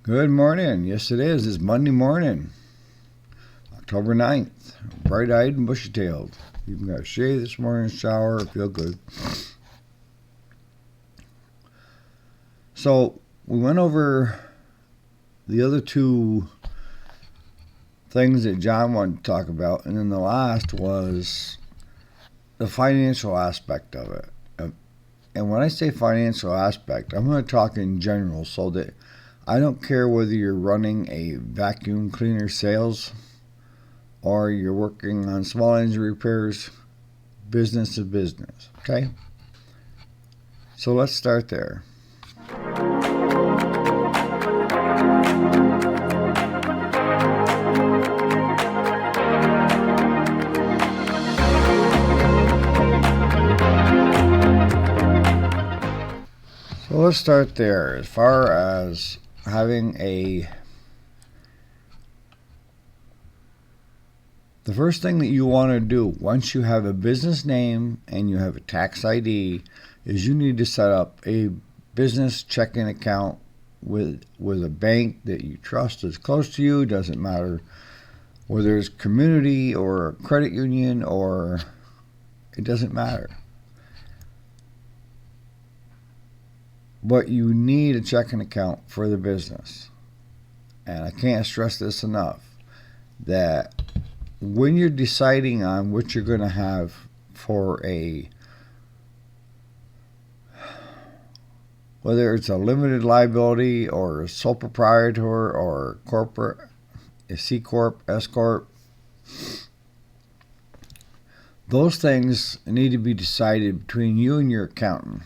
Good morning. Yes, it is. It's Monday morning, October 9th. Bright-eyed and bushy-tailed. Even got a shave this morning, shower, feel good. So, we went over the other two things that John wanted to talk about, and then the last was the financial aspect of it. And when I say financial aspect, I'm going to talk in general so that I don't care whether you're running a vacuum cleaner sales or you're working on small engine repairs, business to business. Okay? So let's start there. So let's start there. As far as having the first thing that you want to do once you have a business name and you have a tax ID is you need to set up a business checking account with a bank that you trust is close to you. Doesn't matter whether it's community or a credit union, or it doesn't matter. But you need a checking account for the business. And I can't stress this enough, that when you're deciding on what you're going to have for whether it's a limited liability or a sole proprietor or corporate, a C Corp, S Corp, those things need to be decided between you and your accountant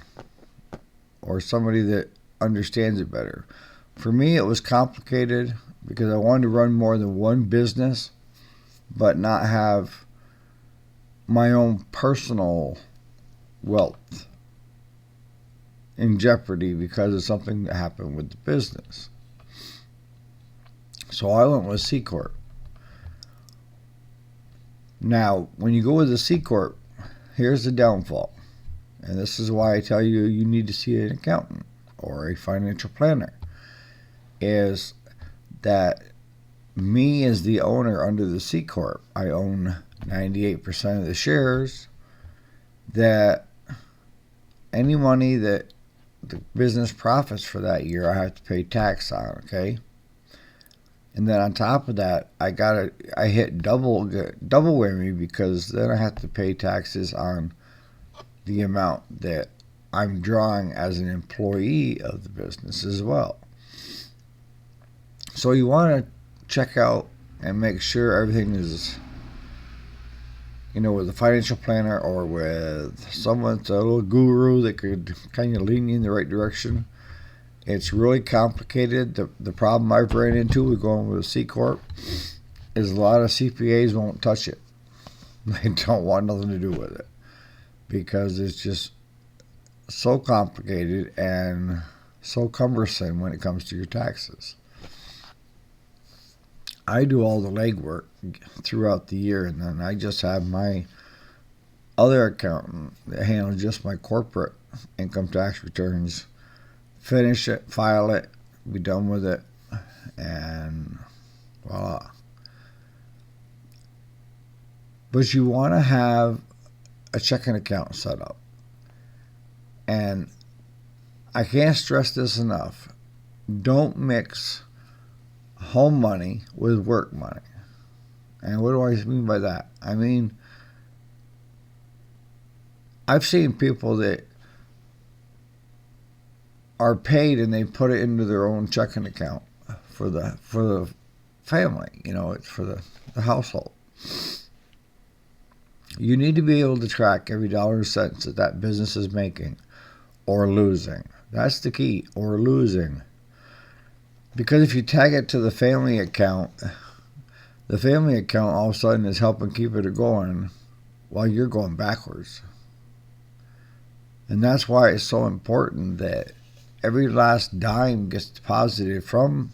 or somebody that understands it better. For me, it was complicated because I wanted to run more than one business but not have my own personal wealth in jeopardy because of something that happened with the business. So I went with C Corp. Now, when you go with a C Corp, here's the downfall. And this is why I tell you you need to see an accountant or a financial planner, is that me as the owner under the C Corp, I own 98% of the shares, that any money that the business profits for that year I have to pay tax on, okay? And then on top of that, I hit double whammy because then I have to pay taxes on the amount that I'm drawing as an employee of the business as well. So you want to check out and make sure everything is, with a financial planner or with someone, a little guru that could kind of lead you in the right direction. It's really complicated. The problem I've ran into with going with a C Corp is a lot of CPAs won't touch it. They don't want nothing to do with it because it's just so complicated and so cumbersome when it comes to your taxes. I do all the legwork throughout the year, and then I just have my other accountant that handles just my corporate income tax returns, finish it, file it, be done with it, and voila. But you want to have a checking account set up. And I can't stress this enough. Don't mix home money with work money. And what do I mean by that? I mean, I've seen people that are paid and they put it into their own checking account for the family. It's for the household. You need to be able to track every dollar and cent that business is making or losing. That's the key, or losing. Because if you tag it to the family account all of a sudden is helping keep it going while you're going backwards. And that's why it's so important that every last dime gets deposited from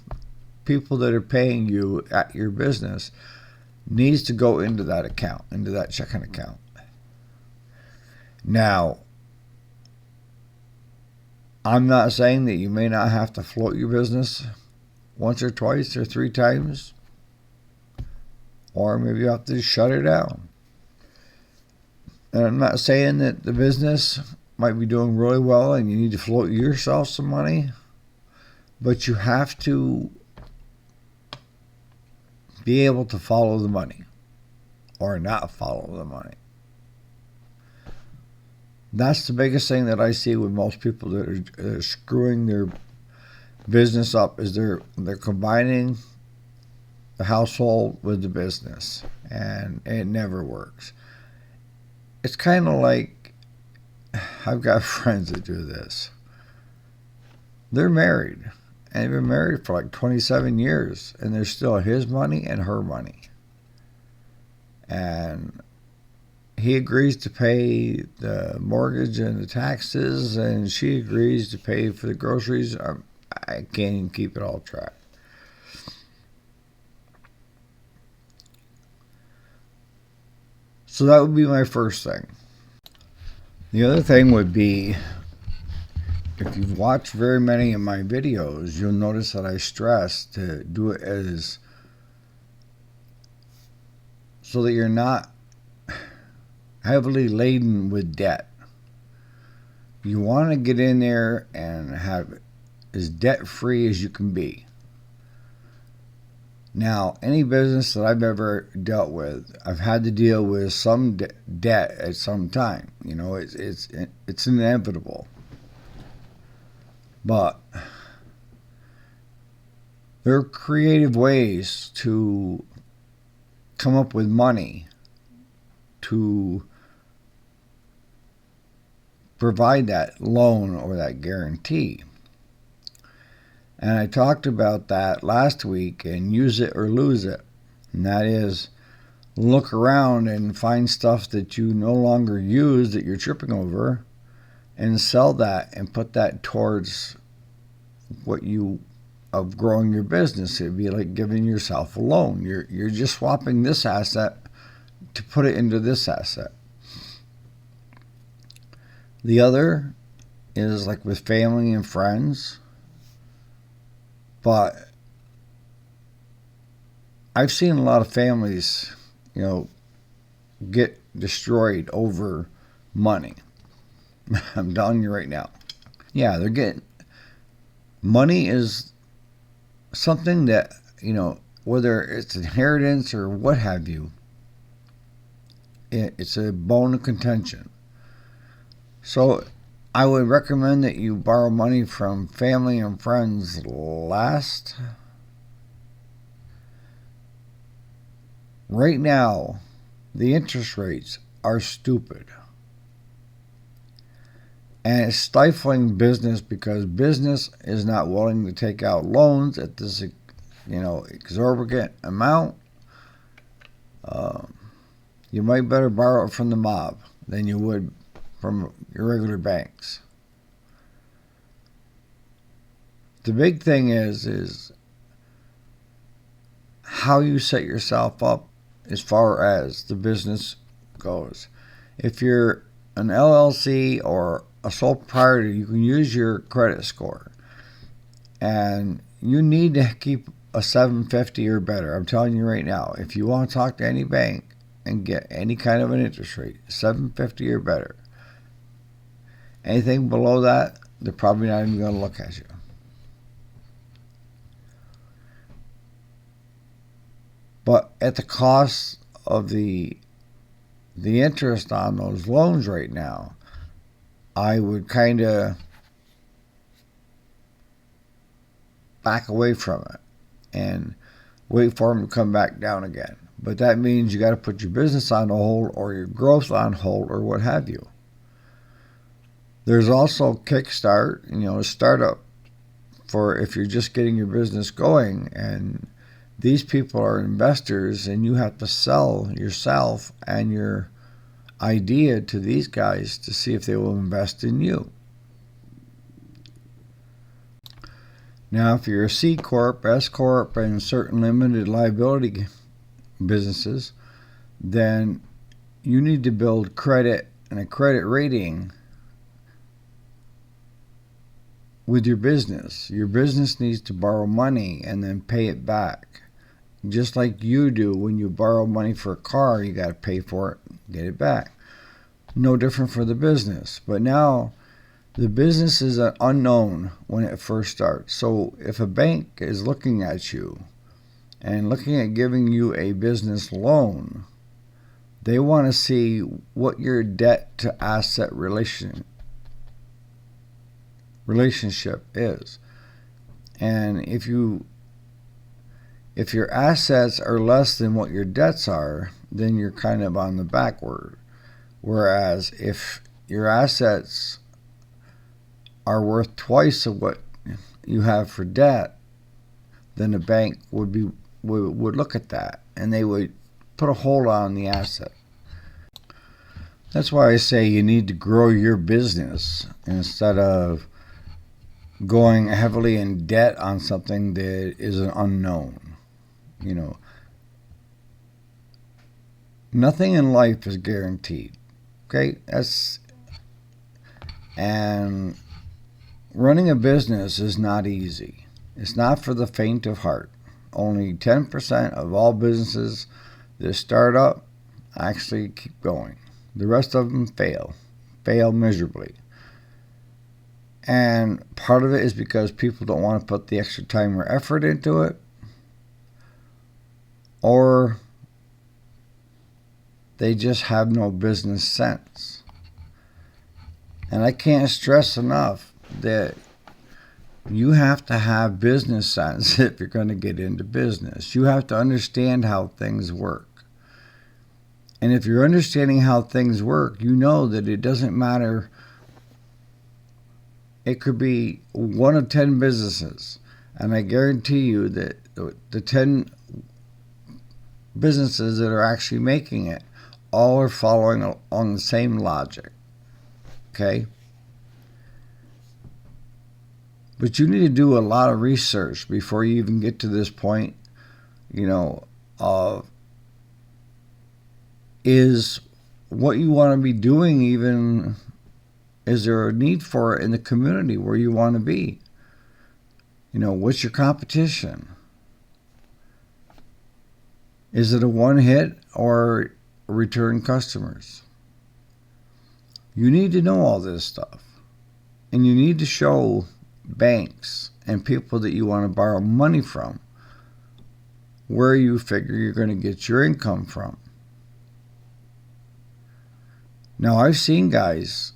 people that are paying you at your business needs to go into that account, into that checking account. Now, I'm not saying that you may not have to float your business once or twice or 3 times, or maybe you have to shut it down. And I'm not saying that the business might be doing really well and you need to float yourself some money, but you have to be able to follow the money or not follow the money. That's the biggest thing that I see with most people that are screwing their business up, is they're combining the household with the business, and it never works. It's kind of like, I've got friends that do this. They're married, and they've been married for like 27 years, and there's still his money and her money. And he agrees to pay the mortgage and the taxes, and she agrees to pay for the groceries. I can't even keep it all track. So that would be my first thing. The other thing would be, if you've watched very many of my videos, you'll notice that I stress to do it as so that you're not heavily laden with debt. You want to get in there and have as debt-free as you can be. Now, any business that I've ever dealt with, I've had to deal with some debt at some time. You know, it's inevitable. But there are creative ways to come up with money to provide that loan or that guarantee. And I talked about that last week, and use it or lose it. And that is, look around and find stuff that you no longer use that you're tripping over, and sell that and put that towards what you of growing your business. It'd be like giving yourself a loan. You're just swapping this asset to put it into this asset. The other is like with family and friends. But I've seen a lot of families, get destroyed over money. I'm telling you right now. Yeah, money is something that, whether it's inheritance or what have you, it's a bone of contention. So I would recommend that you borrow money from family and friends last. Right now, the interest rates are stupid. And it's stifling business because business is not willing to take out loans at this, exorbitant amount. You might better borrow it from the mob than you would from your regular banks. The big thing is how you set yourself up as far as the business goes. If you're an LLC or a sole proprietor, you can use your credit score. And you need to keep a 750 or better. I'm telling you right now, if you want to talk to any bank and get any kind of an interest rate, 750 or better. Anything below that, they're probably not even going to look at you. But at the cost of the interest on those loans right now, I would kind of back away from it and wait for them to come back down again. But that means you got to put your business on hold or your growth on hold or what have you. There's also Kickstart, a startup for if you're just getting your business going, and these people are investors, and you have to sell yourself and your idea to these guys to see if they will invest in you. Now, if you're a C Corp, S Corp, and certain limited liability businesses, then you need to build credit and a credit rating with your business. Your business needs to borrow money and then pay it back. Just like you do when you borrow money for a car, you got to pay for it, get it back. No different for the business. But now the business is an unknown when it first starts. So if a bank is looking at you and looking at giving you a business loan, they want to see what your debt to asset relationship is. And if your assets are less than what your debts are, then you're kind of on the backward. Whereas if your assets are worth twice of what you have for debt, then the bank would look at that and they would put a hold on the asset. That's why I say you need to grow your business instead of going heavily in debt on something that is an unknown. Nothing in life is guaranteed. Okay? And running a business is not easy. It's not for the faint of heart. Only 10% of all businesses that start up actually keep going. The rest of them fail miserably. And part of it is because people don't want to put the extra time or effort into it, or they just have no business sense. And I can't stress enough that you have to have business sense if you're going to get into business. You have to understand how things work. And if you're understanding how things work, you know that it doesn't matter. It could be 1 of 10 businesses. And I guarantee you that the 10 businesses that are actually making it all are following along the same logic. Okay? But you need to do a lot of research before you even get to this point, of is what you want to be doing even, is there a need for it in the community where you want to be? What's your competition? Is it a one hit or return customers? You need to know all this stuff. And you need to show banks and people that you want to borrow money from where you figure you're going to get your income from. Now, I've seen guys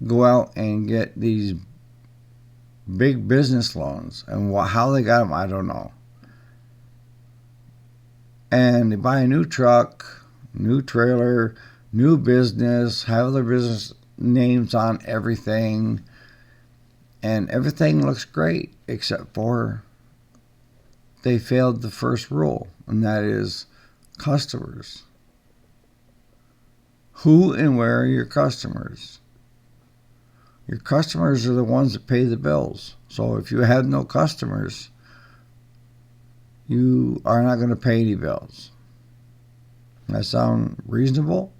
go out and get these big business loans, and how they got them, I don't know. And they buy a new truck, new trailer, new business, have their business names on everything, and everything looks great except for they failed the first rule, and that is customers. Who and where are your customers? Your customers are the ones that pay the bills. So if you have no customers, you are not going to pay any bills. That sound reasonable?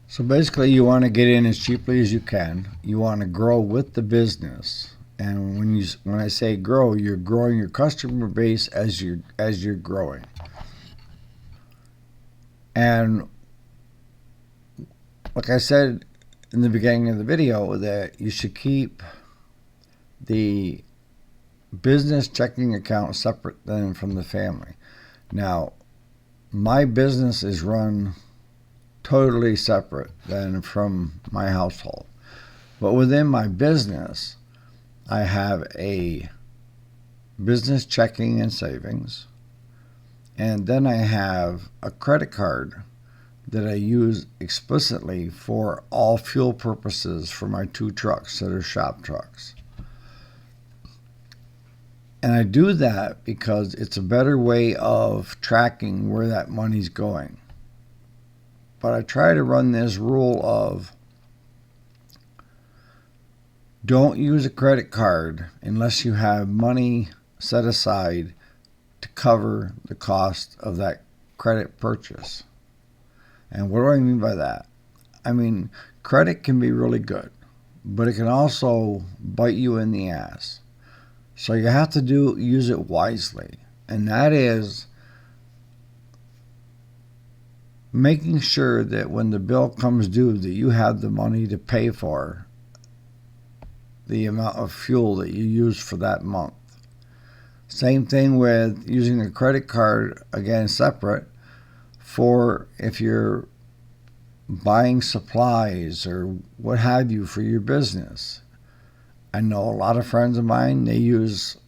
So basically, you want to get in as cheaply as you can. You want to grow with the business. And when I say grow, you're growing your customer base as you're growing. And like I said in the beginning of the video, that you should keep the business checking account separate than from the family. Now, my business is run totally separate than from my household. But within my business, I have a business checking and savings. And then I have a credit card that I use explicitly for all fuel purposes for my 2 trucks that are shop trucks. And I do that because it's a better way of tracking where that money's going. But I try to run this rule of don't use a credit card unless you have money set aside to cover the cost of that credit purchase. And what do I mean by that? I mean, credit can be really good. but it can also bite you in the ass. So you have to use it wisely, and that is making sure that when the bill comes due that you have the money to pay for the amount of fuel that you use for that month. Same thing with using a credit card, again separate, for if you're buying supplies or what have you for your business. I know a lot of friends of mine, they use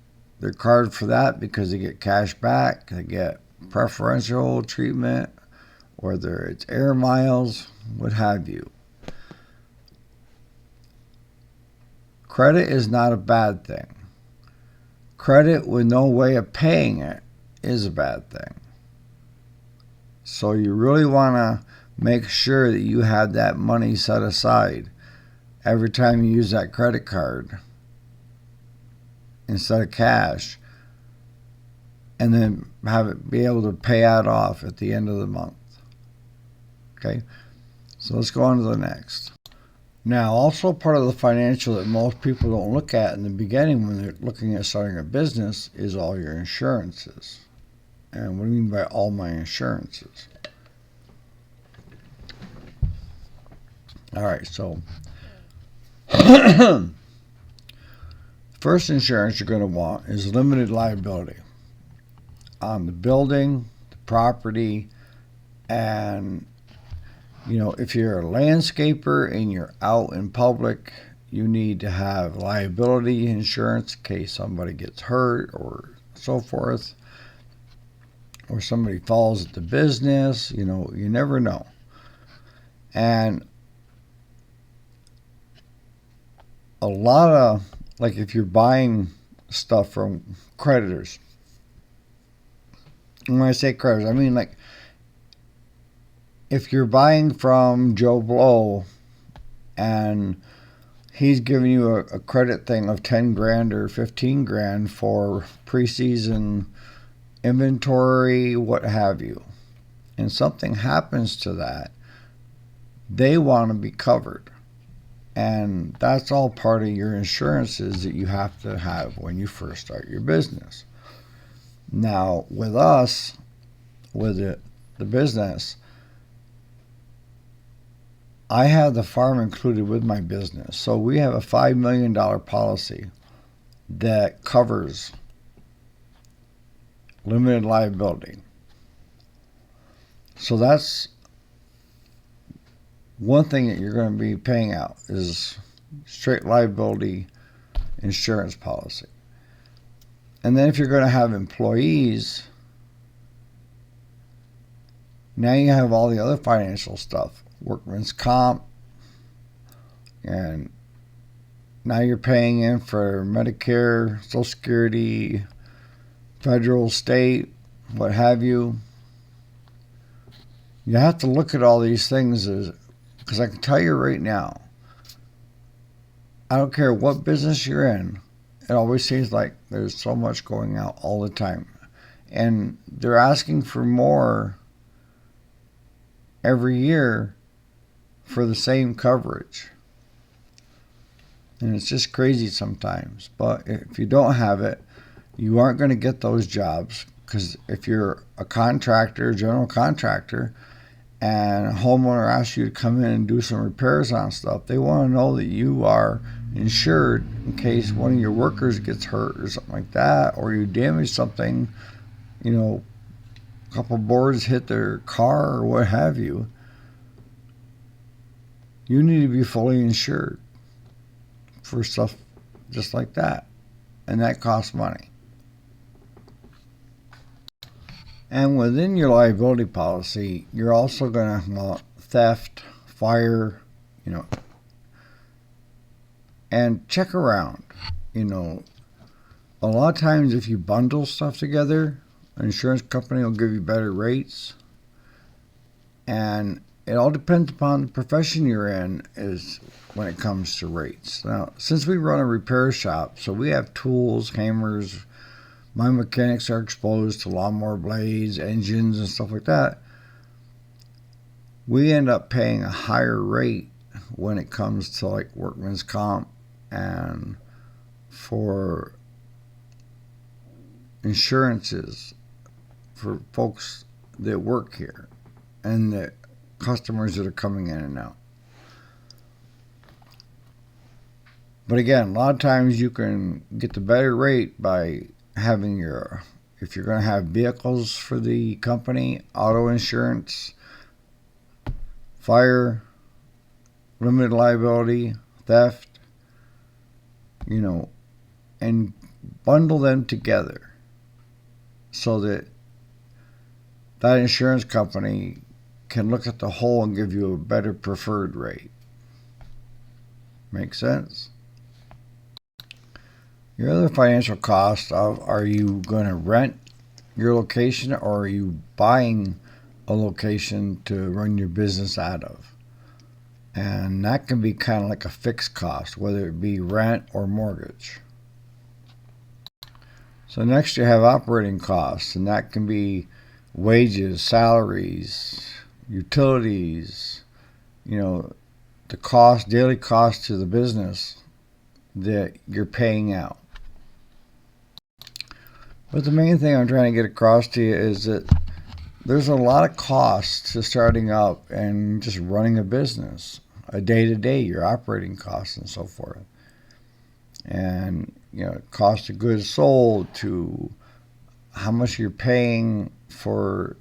their card for that because they get cash back, they get preferential treatment, whether it's air miles, what have you. Credit is not a bad thing. Credit with no way of paying it is a bad thing. So you really want to make sure that you have that money set aside every time you use that credit card instead of cash, and then have it be able to pay that off at the end of the month. Okay, so let's go on to the next. Now, also part of the financial that most people don't look at in the beginning when they're looking at starting a business is all your insurances. And what do you mean by all my insurances? All right, so first insurance you're going to want is limited liability on the building, the property, and if you're a landscaper and you're out in public, you need to have liability insurance in case somebody gets hurt or so forth, or somebody falls at the business. You never know. And a lot of, like, if you're buying stuff from creditors, and when I say creditors, I mean like if you're buying from Joe Blow and he's giving you a credit thing of 10 grand or 15 grand for preseason inventory, what have you, and something happens to that, they want to be covered. And that's all part of your insurances that you have to have when you first start your business. Now, with us, with the business, I have the farm included with my business. So we have a $5 million policy that covers limited liability. So that's one thing that you're going to be paying out is straight liability insurance policy. And then if you're going to have employees, now you have all the other financial stuff. Workman's comp, and now you're paying in for Medicare, Social Security, federal, state, what have you. You have to look at all these things because I can tell you right now, I don't care what business you're in, it always seems like there's so much going out all the time. And they're asking for more every year for the same coverage. And it's just crazy sometimes. But if you don't have it, you aren't going to get those jobs, because if you're a contractor, general contractor, and a homeowner asks you to come in and do some repairs on stuff, they want to know that you are insured in case one of your workers gets hurt or something like that, or you damage something, a couple boards hit their car or what have you. You need to be fully insured for stuff just like that. And that costs money. And within your liability policy, you're also going to want theft, fire, and check around. A lot of times if you bundle stuff together, an insurance company will give you better rates. And it all depends upon the profession you're in is when it comes to rates. Now, since we run a repair shop, so we have tools, hammers, my mechanics are exposed to lawnmower blades, engines, and stuff like that, we end up paying a higher rate when it comes to like workman's comp and for insurances for folks that work here and the customers that are coming in and out. But again, a lot of times you can get the better rate by having if you're going to have vehicles for the company, auto insurance, fire, limited liability, theft, and bundle them together so that that insurance company can look at the whole and give you a better preferred rate. Make sense? Your other financial costs are you going to rent your location or are you buying a location to run your business out of? And that can be kind of like a fixed cost, whether it be rent or mortgage. So next you have operating costs, and that can be wages, salaries, utilities, the daily cost to the business that you're paying out. But the main thing I'm trying to get across to you is that there's a lot of costs to starting up and just running a business, a day-to-day, your operating costs and so forth. And, cost of goods sold to how much you're paying for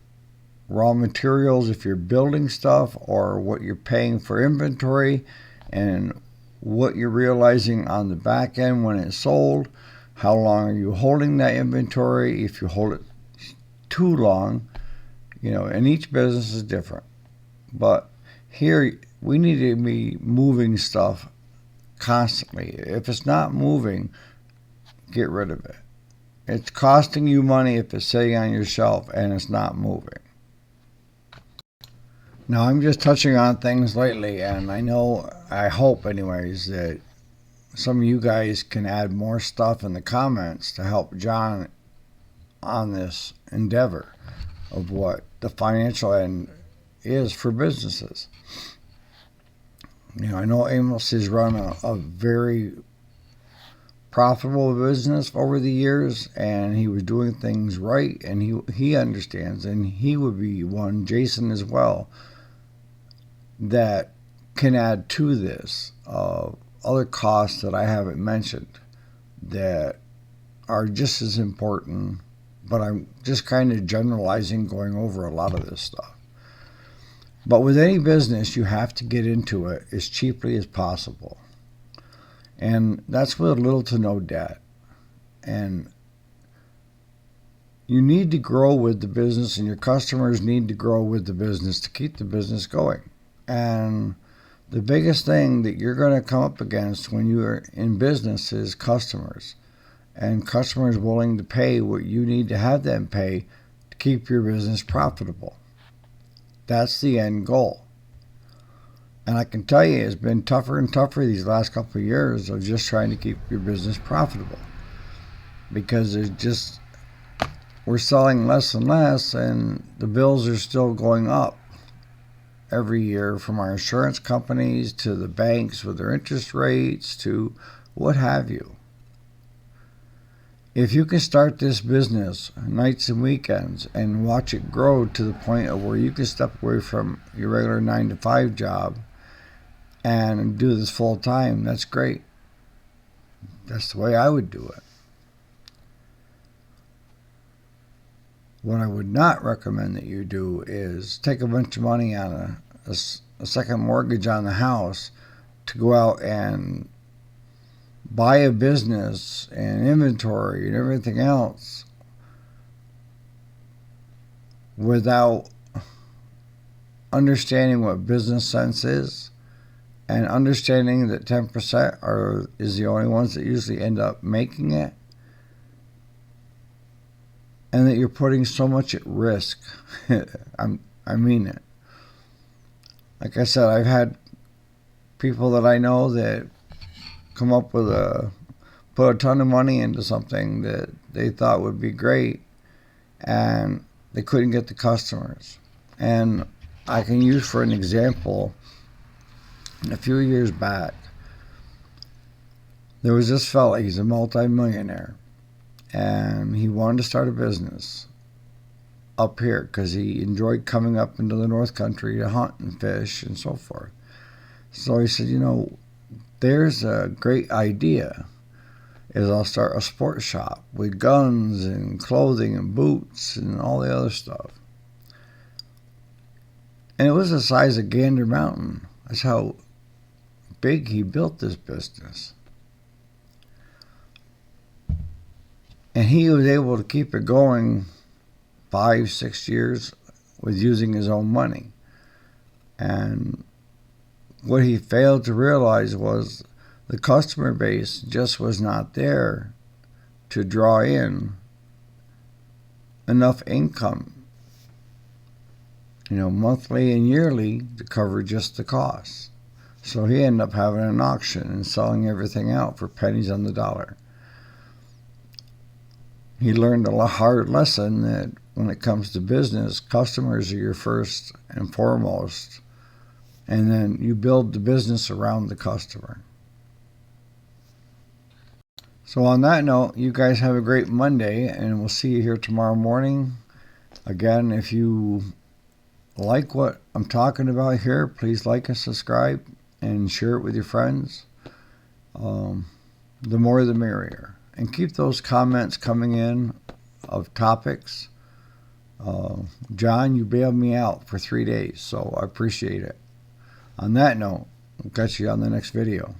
raw materials if you're building stuff, or what you're paying for inventory and what you're realizing on the back end when it's sold. How long are you holding that inventory? If you hold it too long, and each business is different. But here, we need to be moving stuff constantly. If it's not moving, get rid of it. It's costing you money if it's sitting on your shelf and it's not moving. Now, I'm just touching on things lately, and I hope anyways, that some of you guys can add more stuff in the comments to help John on this endeavor of what the financial end is for businesses. I know Amos has run a very profitable business over the years, and he was doing things right, and he understands, and he would be one, Jason as well, that can add to this other costs that I haven't mentioned that are just as important, but I'm just kind of generalizing, going over a lot of this stuff. But with any business, you have to get into it as cheaply as possible. And that's with little to no debt. And you need to grow with the business, and your customers need to grow with the business to keep the business going. And the biggest thing that you're going to come up against when you are in business is customers. And customers willing to pay what you need to have them pay to keep your business profitable. That's the end goal. And I can tell you, it's been tougher and tougher these last couple of years of just trying to keep your business profitable. Because we're selling less and less, and the bills are still going up every year, from our insurance companies to the banks with their interest rates to what have you. If you can start this business nights and weekends and watch it grow to the point of where you can step away from your regular 9-to-5 job and do this full time, that's great. That's the way I would do it. What I would not recommend that you do is take a bunch of money on a second mortgage on the house to go out and buy a business and inventory and everything else without understanding what business sense is, and understanding that 10% is the only ones that usually end up making it, and that you're putting so much at risk. I mean it. Like I said, I've had people that I know that come up with put a ton of money into something that they thought would be great, and they couldn't get the customers. And I can use for an example a few years back, there was this fella, he's a multi-millionaire, and he wanted to start a business up here because he enjoyed coming up into the North Country to hunt and fish and so forth. So he said, there's a great idea, is I'll start a sports shop with guns and clothing and boots and all the other stuff. And it was the size of Gander Mountain. That's how big he built this business. And he was able to keep it going 5-6 years with using his own money. And what he failed to realize was the customer base just was not there to draw in enough income, monthly and yearly, to cover just the costs. So he ended up having an auction and selling everything out for pennies on the dollar. He learned a hard lesson that when it comes to business, customers are your first and foremost, and then you build the business around the customer. So on that note, you guys have a great Monday, and we'll see you here tomorrow morning. Again, if you like what I'm talking about here, please like and subscribe and share it with your friends. The more the merrier. And keep those comments coming in of topics. John, you bailed me out for 3 days, so I appreciate it. On that note, I'll catch you on the next video.